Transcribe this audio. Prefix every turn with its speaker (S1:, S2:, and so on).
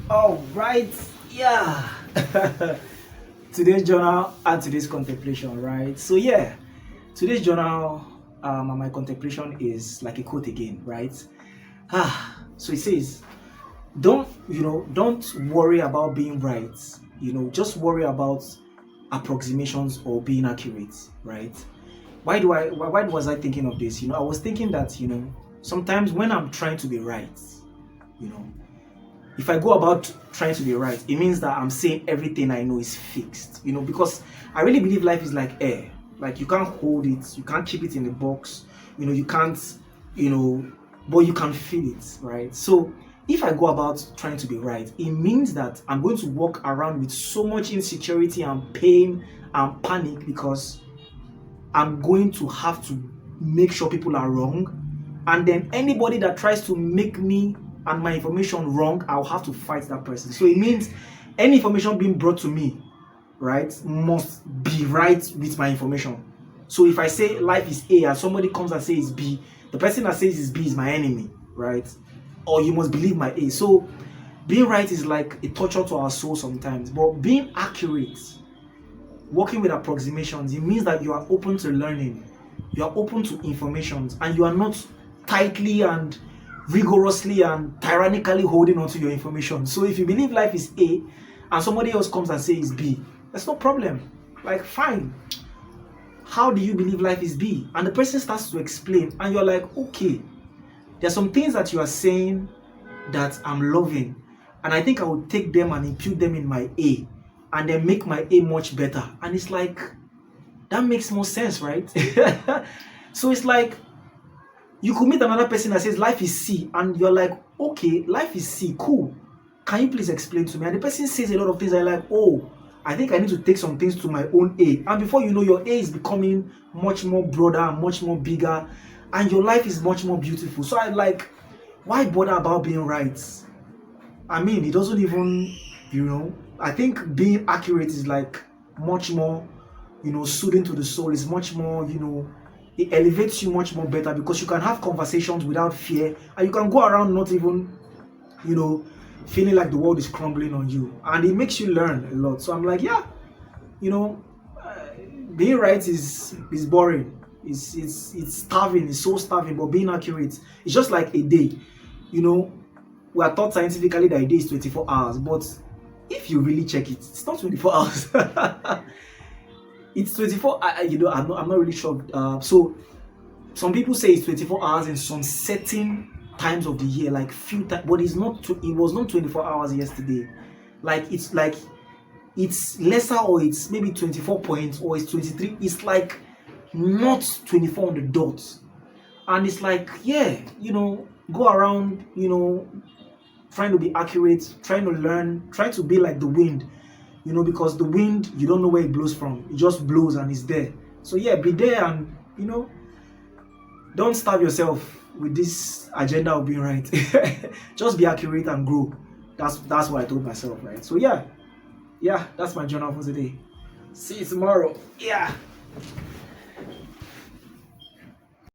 S1: All right, yeah. Today's journal and today's contemplation, right? So yeah, today's journal and my contemplation is like a quote again, right? So it says, don't worry about being right. Just worry about approximations or being accurate, right? Why was I thinking of this? I was thinking that sometimes when I'm trying to be right, you know if I go about trying to be right, it means that I'm saying everything I know is fixed, because I really believe life is like air. Like you can't hold it, you can't keep it in the box, you can't, but you can feel it, right? So if I go about trying to be right, it means that I'm going to walk around with so much insecurity and pain and panic because I'm going to have to make sure people are wrong. And then anybody that tries to make me and my information wrong, I'll have to fight that person. So it means any information being brought to me, right, must be right with my information. So if I say life is A and somebody comes and says B, the person that says it's B is my enemy, right? Or you must believe my A. So being right is like a torture to our soul sometimes. But being accurate, working with approximations, it means that you are open to learning, you are open to informations, and you are not tightly and rigorously and tyrannically holding on to your information. So if you believe life is A and somebody else comes and says B, there's no problem. Like, fine. How do you believe life is B? And the person starts to explain, and you're like, okay, there are some things that you are saying that I'm loving, and I think I will take them and impute them in my A, and then make my A much better. And it's like, that makes more sense, right? So it's like, you could meet another person that says life is C, and you're like, okay, life is C, cool. Can you please explain to me? And the person says a lot of things. I'm like, oh, I think I need to take some things to my own A. And before you know, your A is becoming much more broader and much more bigger, and your life is much more beautiful. So I'm like, why bother about being right? I mean, it doesn't even, I think being accurate is like much more, soothing to the soul. It's much more, it elevates you much more better because you can have conversations without fear, and you can go around not even, feeling like the world is crumbling on you, and it makes you learn a lot. So I'm like, yeah, you know, being right is boring. It's starving. It's so starving. But being accurate, it's just like a day. We are taught scientifically that a day is 24 hours, but if you really check it, it's not 24 hours. It's 24. I'm not really sure. So some people say it's 24 hours in some certain times of the year, like few times, but it's not. It was not 24 hours yesterday. Like it's lesser, or it's maybe 24 points, or it's 23. It's like not 24 on the dot, and it's like, yeah, go around, trying to be accurate, trying to learn, trying to be like the wind. Because the wind, you don't know where it blows from. It just blows and it's there. So yeah, be there, and don't starve yourself with this agenda of being right. Just be accurate and grow. That's what I told myself, right? So yeah, that's my journal for today. See you tomorrow. Yeah.